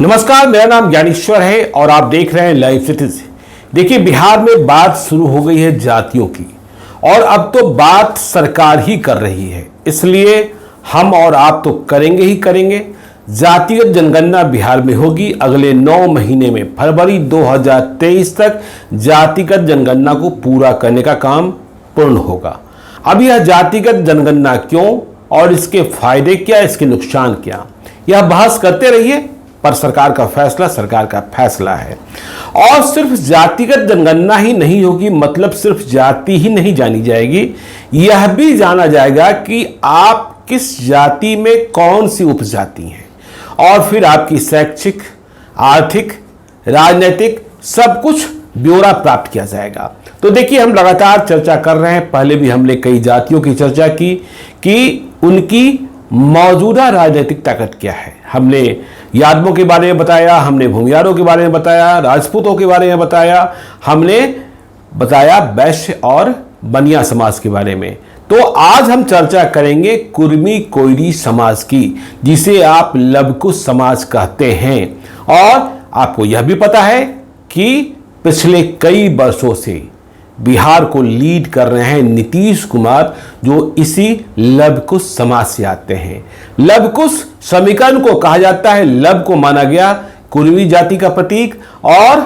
नमस्कार, मेरा नाम ज्ञानेश्वर है और आप देख रहे हैं लाइव सिटीज। देखिए, बिहार में बात शुरू हो गई है जातियों की और अब तो बात सरकार ही कर रही है, इसलिए हम और आप तो करेंगे ही करेंगे। जातिगत जनगणना बिहार में होगी अगले 9 महीने में, फरवरी 2023 तक जातिगत जनगणना को पूरा करने का काम पूर्ण होगा। अब यह जातिगत जनगणना क्यों और इसके फायदे क्या, इसके नुकसान क्या, यह बहस करते रहिए, पर सरकार का फैसला है। और सिर्फ जातिगत जनगणना ही नहीं होगी, मतलब सिर्फ जाति ही नहीं जानी जाएगी, यह भी जाना जाएगा कि आप किस जाति में कौन सी उपजाति हैं, और फिर आपकी शैक्षिक, आर्थिक, राजनीतिक सब कुछ ब्यौरा प्राप्त किया जाएगा। तो देखिए, हम लगातार चर्चा कर रहे हैं, पहले भी हमने कई जातियों की चर्चा की कि उनकी मौजूदा राजनीतिक ताकत क्या है। हमने यादवों के बारे में बताया, हमने भूमियारों के बारे में बताया, राजपूतों के बारे में बताया, हमने बताया वैश्य और बनिया समाज के बारे में। तो आज हम चर्चा करेंगे कुर्मी कोयरी समाज की, जिसे आप लवकुश समाज कहते हैं। और आपको यह भी पता है कि पिछले कई वर्षों से बिहार को लीड कर रहे हैं नीतीश कुमार, जो इसी लवकुश समाज से आते हैं। लवकुश समीकरण को कहा जाता है, लव को माना गया कुर्मी जाति का प्रतीक और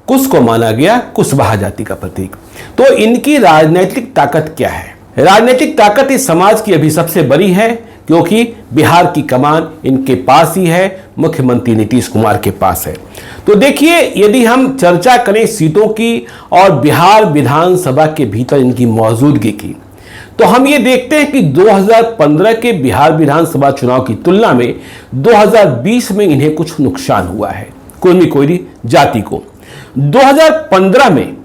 कुश को माना गया कुशवाहा जाति का प्रतीक। तो इनकी राजनीतिक ताकत क्या है? राजनीतिक ताकत इस समाज की अभी सबसे बड़ी है, क्योंकि बिहार की कमान इनके पास ही है, मुख्यमंत्री नीतीश कुमार के पास है। तो देखिए, यदि हम चर्चा करें सीटों की और बिहार विधानसभा के भीतर इनकी मौजूदगी की, तो हम ये देखते हैं कि 2015 के बिहार विधानसभा चुनाव की तुलना में 2020 में इन्हें कुछ नुकसान हुआ है, कुर्मी कोयरी जाति को। 2015 में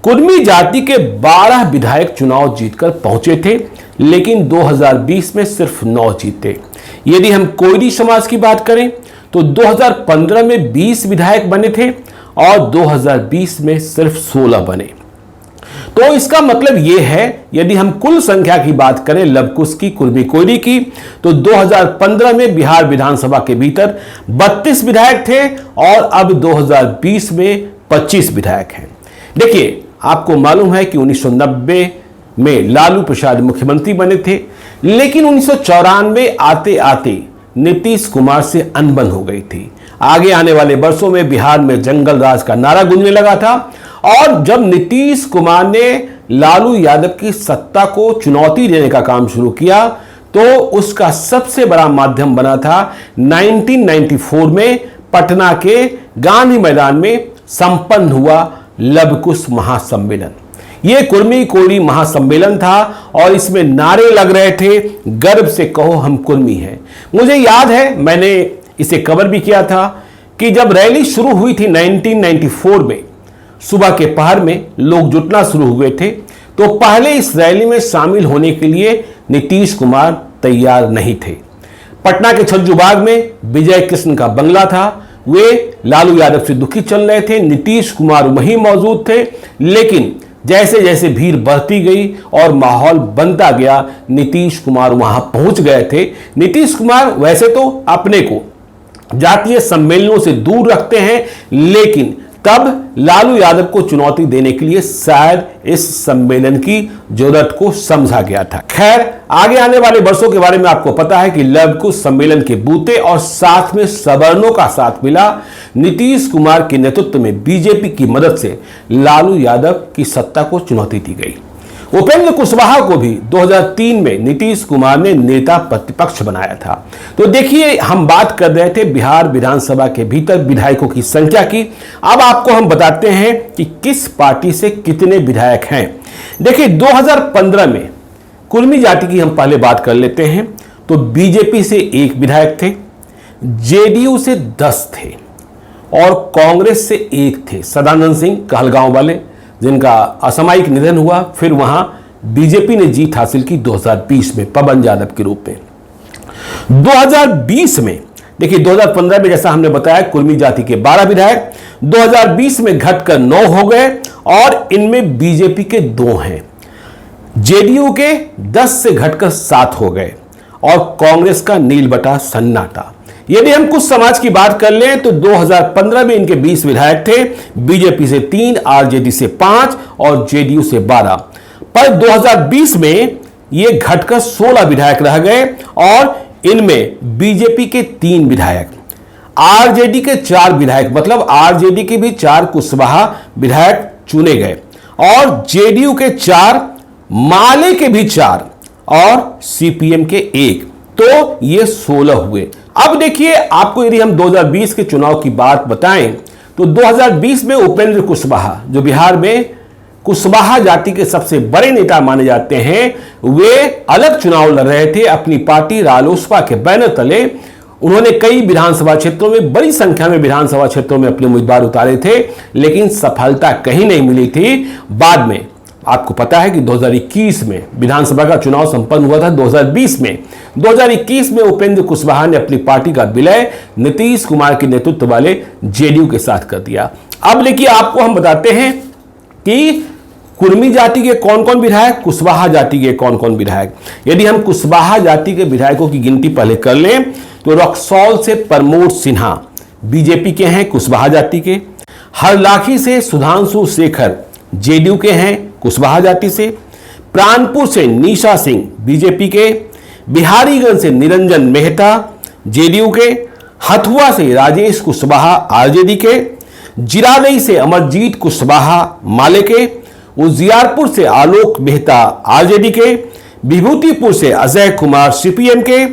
कुर्मी जाति के 12 विधायक चुनाव जीतकर पहुंचे थे, लेकिन 2020 में सिर्फ 9 जीते। यदि हम कोयरी समाज की बात करें तो 2015 में 20 विधायक बने थे और 2020 में सिर्फ 16 बने। तो इसका मतलब यह है, यदि हम कुल संख्या की बात करें लवकुश की, कुर्मी कोयरी की, तो 2015 में बिहार विधानसभा के भीतर 32 विधायक थे और अब 2020 में 25 विधायक हैं। देखिए, आपको मालूम है कि 1990 में लालू प्रसाद मुख्यमंत्री बने थे, लेकिन 1994 आते आते नीतीश कुमार से अनबन हो गई थी। आगे आने वाले वर्षों में बिहार में जंगल राज का नारा गूंजने लगा था, और जब नीतीश कुमार ने लालू यादव की सत्ता को चुनौती देने का काम शुरू किया, तो उसका सबसे बड़ा माध्यम बना था 1994 में पटना के गांधी मैदान में संपन्न हुआ लवकुश महासम्मेलन। यह कुर्मी कोयरी महासम्मेलन था और इसमें नारे लग रहे थे, गर्व से कहो हम कुर्मी हैं। मुझे याद है, मैंने इसे कवर भी किया था कि जब रैली शुरू हुई थी 1994 में, सुबह के पहर में लोग जुटना शुरू हुए थे, तो पहले इस रैली में शामिल होने के लिए नीतीश कुमार तैयार नहीं थे। पटना के छज्जूबाग में विजय कृष्ण का बंगला था, वे लालू यादव से दुखी चल रहे थे, नीतीश कुमार वहीं मौजूद थे। लेकिन जैसे जैसे भीड़ बढ़ती गई और माहौल बनता गया, नीतीश कुमार वहां पहुंच गए थे। नीतीश कुमार वैसे तो अपने को जातीय सम्मेलनों से दूर रखते हैं, लेकिन तब लालू यादव को चुनौती देने के लिए शायद इस सम्मेलन की जरूरत को समझा गया था। खैर, आगे आने वाले वर्षों के बारे में आपको पता है कि लवकुश सम्मेलन के बूते और साथ में सवर्णों का साथ मिला। नीतीश कुमार के नेतृत्व में बीजेपी की मदद से लालू यादव की सत्ता को चुनौती दी गई। उपेंद्र कुशवाहा को भी 2003 में नीतीश कुमार ने नेता प्रतिपक्ष बनाया था। तो देखिए, हम बात कर रहे थे बिहार विधानसभा के भीतर विधायकों की संख्या की। अब आपको हम बताते हैं कि किस पार्टी से कितने विधायक हैं। देखिए, 2015 में कुर्मी जाति की हम पहले बात कर लेते हैं, तो बीजेपी से 1 विधायक थे, जेडीयू से 10 थे और कांग्रेस से 1 थे, सदानंद सिंह कहलगांव वाले, जिनका असामयिक निधन हुआ। फिर वहां बीजेपी ने जीत हासिल की 2020 में पवन यादव के रूप में। 2020 में देखिए, 2015 में जैसा हमने बताया कुर्मी जाति के 12 विधायक 2020 में घटकर 9 हो गए और इनमें बीजेपी के 2 हैं। जेडीयू के 10 से घटकर 7 हो गए और कांग्रेस का नील बटा सन्नाटा। यदि हम कुछ समाज की बात कर लें तो 2015 में इनके 20 विधायक थे, बीजेपी से 3, आरजेडी से 5 और जेडीयू से 12। पर 2020 में ये घटकर 16 विधायक रह गए और इनमें बीजेपी के 3 विधायक, आरजेडी के 4 विधायक, मतलब आरजेडी के भी 4 कुशवाहा विधायक चुने गए और जेडीयू के 4, माले के भी 4 और सीपीएम के 1, तो ये 16 हुए। अब देखिए, आपको यदि हम 2020 के चुनाव की बात बताएं तो 2020 में उपेंद्र कुशवाहा, जो बिहार में कुशवाहा जाति के सबसे बड़े नेता माने जाते हैं, वे अलग चुनाव लड़ रहे थे अपनी पार्टी रालोसपा के बैनर तले। उन्होंने कई विधानसभा क्षेत्रों में, बड़ी संख्या में विधानसभा क्षेत्रों में अपने उम्मीदवार उतारे थे, लेकिन सफलता कहीं नहीं मिली थी। बाद में आपको पता है कि 2021 में विधानसभा का चुनाव संपन्न हुआ था। 2020 में 2021 में उपेंद्र कुशवाहा ने अपनी पार्टी का विलय नीतीश कुमार के नेतृत्व वाले जेडीयू के साथ कर दिया। अब देखिए, आपको हम बताते हैं कि कुर्मी जाति के कौन कौन विधायक, कुशवाहा जाति के कौन कौन विधायक। यदि हम कुशवाहा जाति के विधायकों की गिनती पहले कर लें तो रक्सौल से प्रमोद सिन्हा बीजेपी के हैं, कुशवाहा जाति के। हरलाखी से सुधांशु शेखर जेडीयू के हैं, कुशवाहा जाति से। प्राणपुर से निशा सिंह बीजेपी के। बिहारीगंज से निरंजन मेहता जेडीयू के। हथुआ से राजेश कुशवाहा आरजेडी के। जिरादई से अमरजीत कुशवाहा माले के। उजियारपुर से आलोक मेहता आरजेडी के। विभूतिपुर से अजय कुमार सीपीएम के।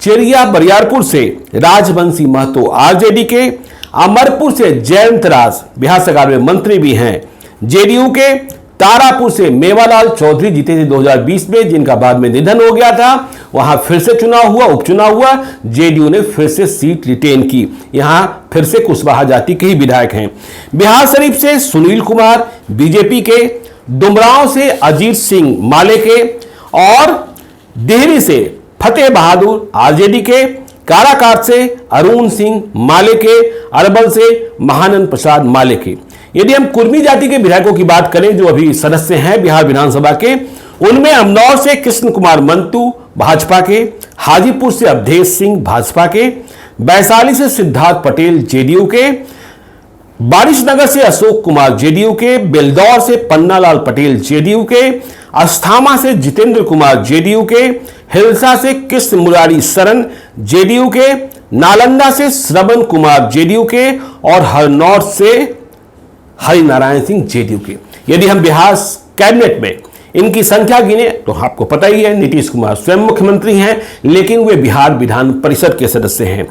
चेरिया बरियारपुर से राजवंशी महतो आरजेडी के। अमरपुर से जयंत राज बिहार सरकार में मंत्री भी हैं जेडीयू के। तारापुर से मेवालाल चौधरी जीते थे 2020 में, जिनका बाद में निधन हो गया था। वहां फिर से चुनाव हुआ, उपचुनाव हुआ, जेडीयू ने फिर से सीट रिटेन की। यहां फिर से कुशवाहा जाति के ही विधायक हैं। बिहार शरीफ से सुनील कुमार बीजेपी के। डुमरांव से अजीत सिंह माले के और देहरी से फतेह बहादुर आरजेडी के। काराकाट से अरुण सिंह माले के। अरबल से महानंद प्रसाद माले के। यदि हम कुर्मी जाति के विधायकों की बात करें जो अभी सदस्य हैं बिहार विधानसभा के, उनमें अमनौर से कृष्ण कुमार मंतू भाजपा के। हाजीपुर से अवधेश सिंह भाजपा के। वैशाली से सिद्धार्थ पटेल जेडीयू के। बारिशनगर से अशोक कुमार जेडीयू के। बेलदौर से पन्नालाल पटेल जेडीयू के। अस्थामा से जितेंद्र कुमार जेडीयू के। हिलसा से कृष्ण मुरारी शरण जेडीयू के। नालंदा से श्रवण कुमार जेडीयू के और हरनौत से हरिनारायण सिंह जेडीयू के। यदि हम बिहार कैबिनेट में इनकी संख्या गिने तो आपको पता ही है, नीतीश कुमार स्वयं मुख्यमंत्री हैं, लेकिन वे बिहार विधान परिषद के सदस्य हैं।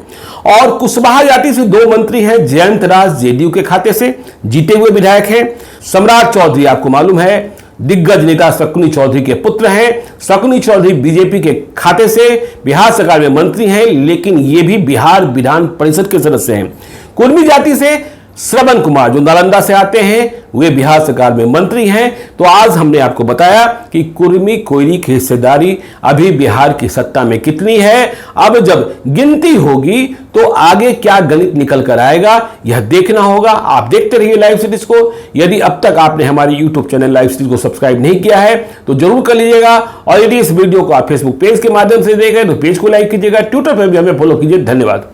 और कुशवाहा जाति से 2 मंत्री हैं, जयंत राज जेडीयू के खाते से जीते हुए विधायक हैं। सम्राट चौधरी आपको मालूम है दिग्गज नेता शकुनी चौधरी के पुत्र हैं। शकुनी चौधरी बीजेपी के खाते से बिहार सरकार में मंत्री हैं, लेकिन ये भी बिहार विधान परिषद के सदस्य हैं। कुर्मी जाति से श्रवण कुमार जो नालंदा से आते हैं, वे बिहार सरकार में मंत्री हैं। तो आज हमने आपको बताया कि कुर्मी कोयली की हिस्सेदारी अभी बिहार की सत्ता में कितनी है। अब जब गिनती होगी तो आगे क्या गणित निकल कर आएगा, यह देखना होगा। आप देखते रहिए लाइव सीरीज को। यदि अब तक आपने हमारे यूट्यूब चैनल लाइव सीरीज को सब्सक्राइब नहीं किया है तो जरूर कर लीजिएगा। और यदि इस वीडियो को आप फेसबुक पेज के माध्यम से देख रहे हैं तो पेज को लाइक कीजिएगा, ट्विटर पर भी हमें फॉलो कीजिए। धन्यवाद।